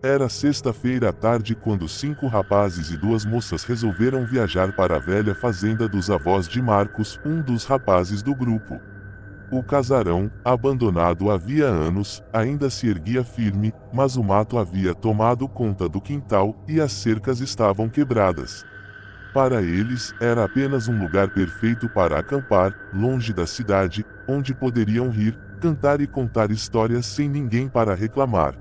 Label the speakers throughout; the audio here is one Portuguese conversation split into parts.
Speaker 1: Era sexta-feira à tarde quando 5 rapazes e 2 moças resolveram viajar para a velha fazenda dos avós de Marcos, um dos rapazes do grupo. O casarão, abandonado havia anos, ainda se erguia firme, mas o mato havia tomado conta do quintal e as cercas estavam quebradas. Para eles, era apenas um lugar perfeito para acampar, longe da cidade, onde poderiam rir, cantar e contar histórias sem ninguém para reclamar.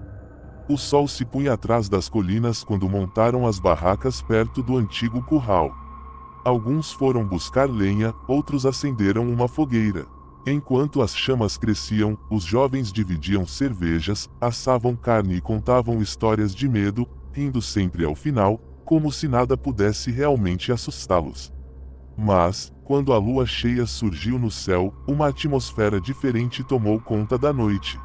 Speaker 1: O sol se punha atrás das colinas quando montaram as barracas perto do antigo curral. Alguns foram buscar lenha, outros acenderam uma fogueira. Enquanto as chamas cresciam, os jovens dividiam cervejas, assavam carne e contavam histórias de medo, rindo sempre ao final, como se nada pudesse realmente assustá-los. Mas, quando a lua cheia surgiu no céu, uma atmosfera diferente tomou conta da noite.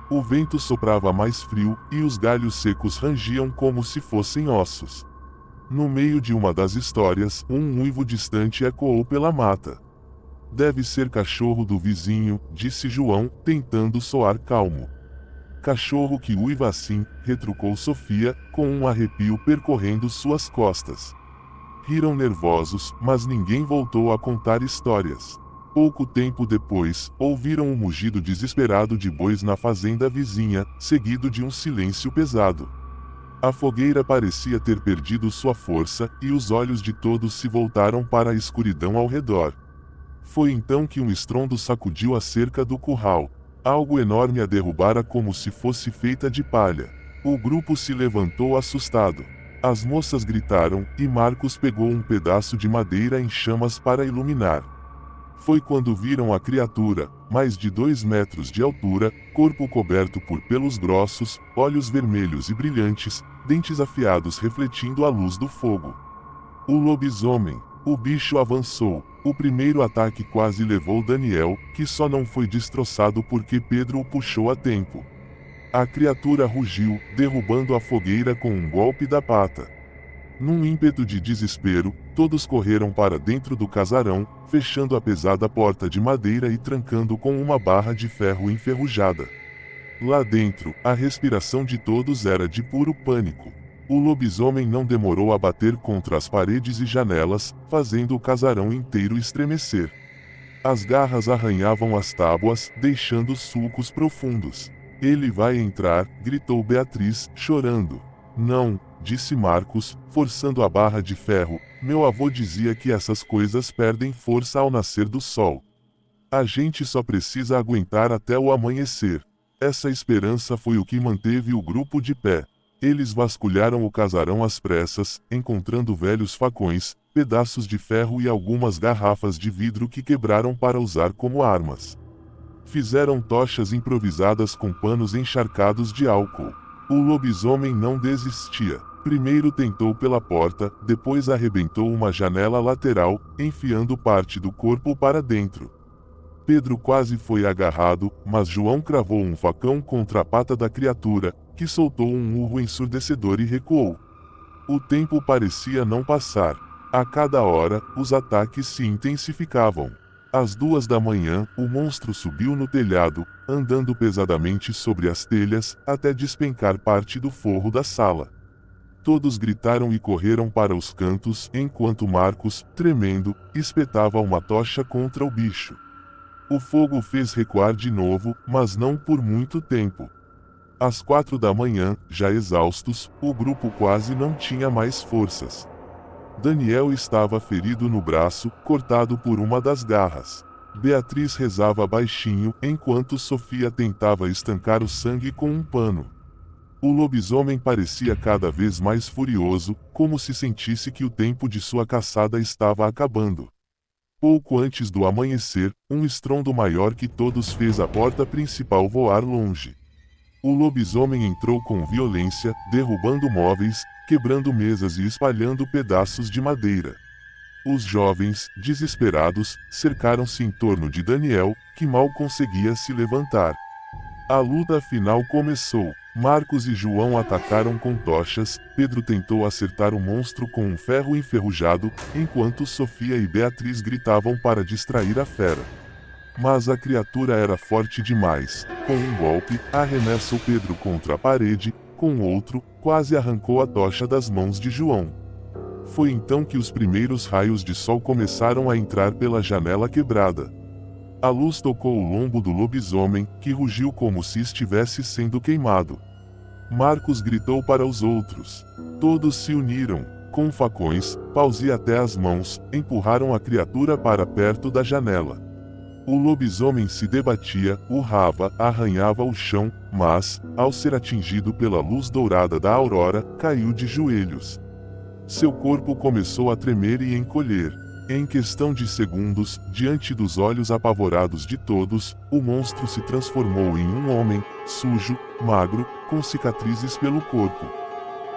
Speaker 1: O vento soprava mais frio, e os galhos secos rangiam como se fossem ossos. No meio de uma das histórias, um uivo distante ecoou pela mata. "Deve ser cachorro do vizinho", disse João, tentando soar calmo. "Cachorro que uiva assim", retrucou Sofia, com um arrepio percorrendo suas costas. Riram nervosos, mas ninguém voltou a contar histórias. Pouco tempo depois, ouviram um mugido desesperado de bois na fazenda vizinha, seguido de um silêncio pesado. A fogueira parecia ter perdido sua força, e os olhos de todos se voltaram para a escuridão ao redor. Foi então que um estrondo sacudiu a cerca do curral. Algo enorme a derrubara como se fosse feita de palha. O grupo se levantou assustado. As moças gritaram, e Marcos pegou um pedaço de madeira em chamas para iluminar. Foi quando viram a criatura, mais de 2 metros de altura, corpo coberto por pelos grossos, olhos vermelhos e brilhantes, dentes afiados refletindo a luz do fogo. O lobisomem. O bicho avançou. O primeiro ataque quase levou Daniel, que só não foi destroçado porque Pedro o puxou a tempo. A criatura rugiu, derrubando a fogueira com um golpe da pata. Num ímpeto de desespero, todos correram para dentro do casarão, fechando a pesada porta de madeira e trancando com uma barra de ferro enferrujada. Lá dentro, a respiração de todos era de puro pânico. O lobisomem não demorou a bater contra as paredes e janelas, fazendo o casarão inteiro estremecer. As garras arranhavam as tábuas, deixando sulcos profundos. "Ele vai entrar", gritou Beatriz, chorando. "Não", disse Marcos, forçando a barra de ferro. "Meu avô dizia que essas coisas perdem força ao nascer do sol. A gente só precisa aguentar até o amanhecer." Essa esperança foi o que manteve o grupo de pé. Eles vasculharam o casarão às pressas, encontrando velhos facões, pedaços de ferro e algumas garrafas de vidro que quebraram para usar como armas. Fizeram tochas improvisadas com panos encharcados de álcool. O lobisomem não desistia. Primeiro tentou pela porta, depois arrebentou uma janela lateral, enfiando parte do corpo para dentro. Pedro quase foi agarrado, mas João cravou um facão contra a pata da criatura, que soltou um urro ensurdecedor e recuou. O tempo parecia não passar. A cada hora, os ataques se intensificavam. Às 2 da manhã, o monstro subiu no telhado, andando pesadamente sobre as telhas, até despencar parte do forro da sala. Todos gritaram e correram para os cantos, enquanto Marcos, tremendo, espetava uma tocha contra o bicho. O fogo fez recuar de novo, mas não por muito tempo. Às 4 da manhã, já exaustos, o grupo quase não tinha mais forças. Daniel estava ferido no braço, cortado por uma das garras. Beatriz rezava baixinho, enquanto Sofia tentava estancar o sangue com um pano. O lobisomem parecia cada vez mais furioso, como se sentisse que o tempo de sua caçada estava acabando. Pouco antes do amanhecer, um estrondo maior que todos fez a porta principal voar longe. O lobisomem entrou com violência, derrubando móveis, quebrando mesas e espalhando pedaços de madeira. Os jovens, desesperados, cercaram-se em torno de Daniel, que mal conseguia se levantar. A luta final começou. Marcos e João atacaram com tochas, Pedro tentou acertar o monstro com um ferro enferrujado, enquanto Sofia e Beatriz gritavam para distrair a fera. Mas a criatura era forte demais. Com um golpe, arremessou Pedro contra a parede, com outro, quase arrancou a tocha das mãos de João. Foi então que os primeiros raios de sol começaram a entrar pela janela quebrada. A luz tocou o lombo do lobisomem, que rugiu como se estivesse sendo queimado. Marcos gritou para os outros. Todos se uniram, com facões, paus e até as mãos, empurraram a criatura para perto da janela. O lobisomem se debatia, urrava, arranhava o chão, mas, ao ser atingido pela luz dourada da aurora, caiu de joelhos. Seu corpo começou a tremer e encolher. Em questão de segundos, diante dos olhos apavorados de todos, o monstro se transformou em um homem, sujo, magro, com cicatrizes pelo corpo.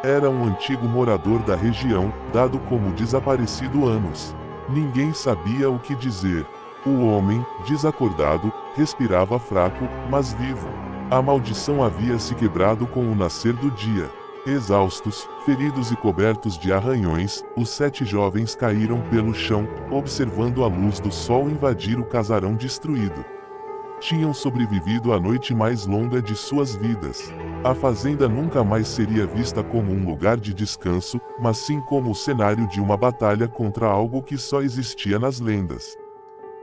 Speaker 1: Era um antigo morador da região, dado como desaparecido anos. Ninguém sabia o que dizer. O homem, desacordado, respirava fraco, mas vivo. A maldição havia se quebrado com o nascer do dia. Exaustos, feridos e cobertos de arranhões, os 7 jovens caíram pelo chão, observando a luz do sol invadir o casarão destruído. Tinham sobrevivido à noite mais longa de suas vidas. A fazenda nunca mais seria vista como um lugar de descanso, mas sim como o cenário de uma batalha contra algo que só existia nas lendas.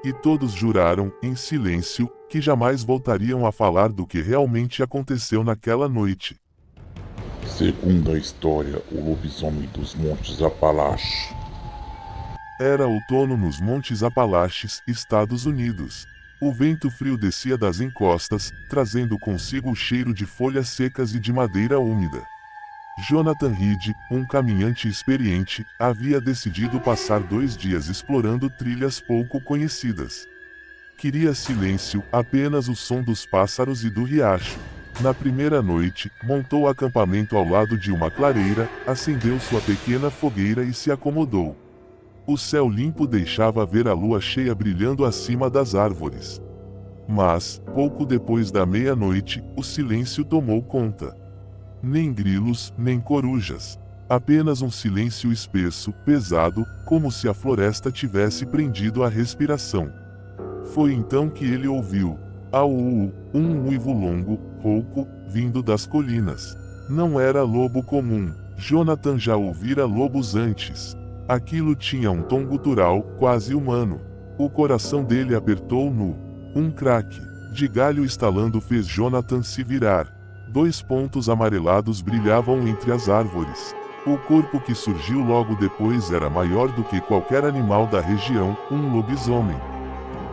Speaker 1: E todos juraram, em silêncio, que jamais voltariam a falar do que realmente aconteceu naquela noite.
Speaker 2: Segundo a história, o lobisomem dos Montes Apalaches.
Speaker 1: Era outono nos Montes Apalaches, Estados Unidos. O vento frio descia das encostas, trazendo consigo o cheiro de folhas secas e de madeira úmida. Jonathan Reed, um caminhante experiente, havia decidido passar 2 dias explorando trilhas pouco conhecidas. Queria silêncio, apenas o som dos pássaros e do riacho. Na primeira noite, montou acampamento ao lado de uma clareira, acendeu sua pequena fogueira e se acomodou. O céu limpo deixava ver a lua cheia brilhando acima das árvores. Mas, pouco depois da meia-noite, o silêncio tomou conta. Nem grilos, nem corujas. Apenas um silêncio espesso, pesado, como se a floresta tivesse prendido a respiração. Foi então que ele ouviu. Au, um uivo longo, rouco, vindo das colinas. Não era lobo comum. Jonathan já ouvira lobos antes. Aquilo tinha um tom gutural, quase humano. O coração dele apertou nu. Um craque de galho estalando fez Jonathan se virar. 2 pontos amarelados brilhavam entre as árvores. O corpo que surgiu logo depois era maior do que qualquer animal da região, um lobisomem.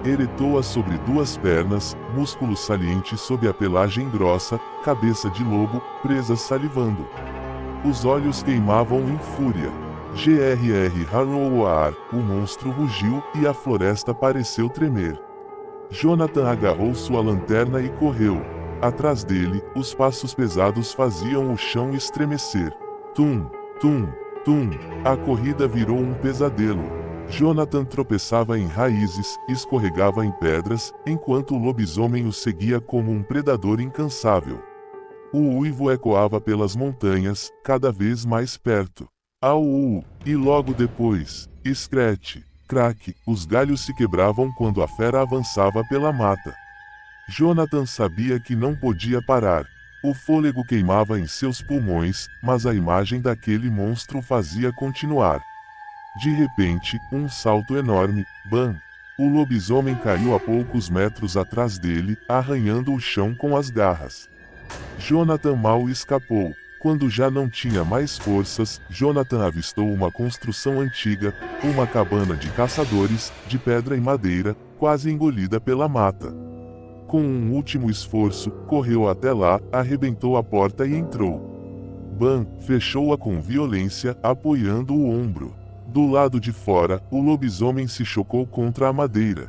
Speaker 1: Eretou-a sobre 2 pernas, músculos salientes sob a pelagem grossa, cabeça de lobo, presas salivando. Os olhos queimavam em fúria. Grr Harroar, o monstro rugiu, e a floresta pareceu tremer. Jonathan agarrou sua lanterna e correu. Atrás dele, os passos pesados faziam o chão estremecer. Tum, tum, tum. A corrida virou um pesadelo. Jonathan tropeçava em raízes, escorregava em pedras, enquanto o lobisomem o seguia como um predador incansável. O uivo ecoava pelas montanhas, cada vez mais perto. Au! E logo depois, escrete, craque, os galhos se quebravam quando a fera avançava pela mata. Jonathan sabia que não podia parar. O fôlego queimava em seus pulmões, mas a imagem daquele monstro o fazia continuar. De repente, um salto enorme, bam! O lobisomem caiu a poucos metros atrás dele, arranhando o chão com as garras. Jonathan mal escapou. Quando já não tinha mais forças, Jonathan avistou uma construção antiga, uma cabana de caçadores, de pedra e madeira, quase engolida pela mata. Com um último esforço, correu até lá, arrebentou a porta e entrou. Bam! Fechou-a com violência, apoiando o ombro. Do lado de fora, o lobisomem se chocou contra a madeira.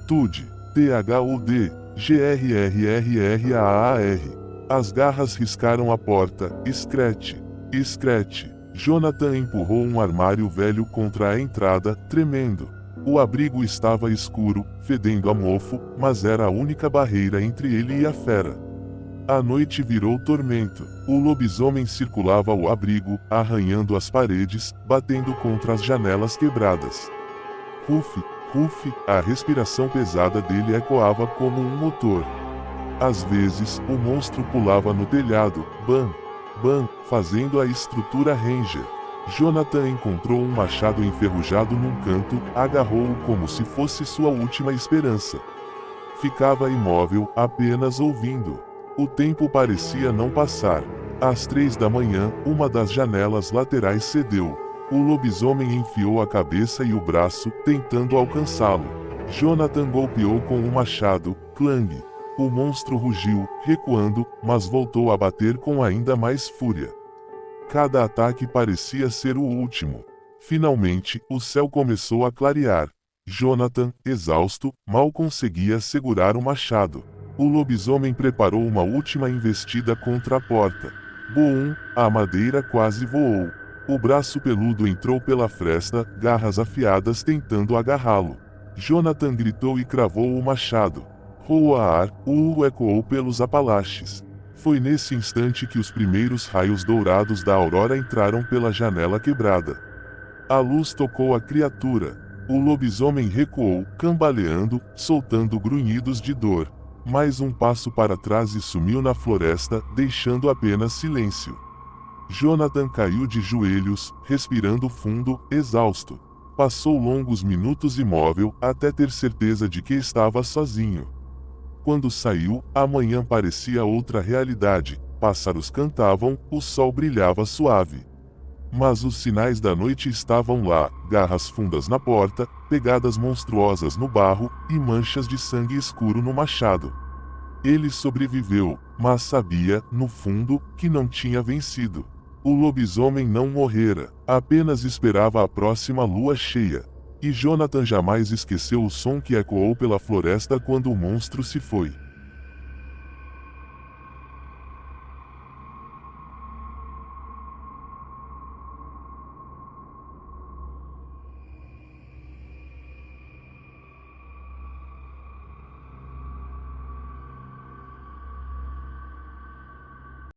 Speaker 1: Tude, THUD, GRRRRAAR. As garras riscaram a porta, escrete, escrete. Jonathan empurrou um armário velho contra a entrada, tremendo. O abrigo estava escuro, fedendo a mofo, mas era a única barreira entre ele e a fera. A noite virou tormento. O lobisomem circulava o abrigo, arranhando as paredes, batendo contra as janelas quebradas. Ruf, ruf, a respiração pesada dele ecoava como um motor. Às vezes, o monstro pulava no telhado, bam! Bam! Fazendo a estrutura Ranger. Jonathan encontrou um machado enferrujado num canto, agarrou-o como se fosse sua última esperança. Ficava imóvel, apenas ouvindo. O tempo parecia não passar. Às 3 da manhã, uma das janelas laterais cedeu. O lobisomem enfiou a cabeça e o braço, tentando alcançá-lo. Jonathan golpeou com o machado, clang. O monstro rugiu, recuando, mas voltou a bater com ainda mais fúria. Cada ataque parecia ser o último. Finalmente, o céu começou a clarear. Jonathan, exausto, mal conseguia segurar o machado. O lobisomem preparou uma última investida contra a porta. Boom! A madeira quase voou. O braço peludo entrou pela fresta, garras afiadas tentando agarrá-lo. Jonathan gritou e cravou o machado. Roar! Ecoou pelos Apalaches. Foi nesse instante que os primeiros raios dourados da aurora entraram pela janela quebrada. A luz tocou a criatura. O lobisomem recuou, cambaleando, soltando grunhidos de dor. Mais um passo para trás e sumiu na floresta, deixando apenas silêncio. Jonathan caiu de joelhos, respirando fundo, exausto. Passou longos minutos imóvel, até ter certeza de que estava sozinho. Quando saiu, a manhã parecia outra realidade. Pássaros cantavam, o sol brilhava suave. Mas os sinais da noite estavam lá, garras fundas na porta, pegadas monstruosas no barro, e manchas de sangue escuro no machado. Ele sobreviveu, mas sabia, no fundo, que não tinha vencido. O lobisomem não morrera, apenas esperava a próxima lua cheia. E Jonathan jamais esqueceu o som que ecoou pela floresta quando o monstro se foi.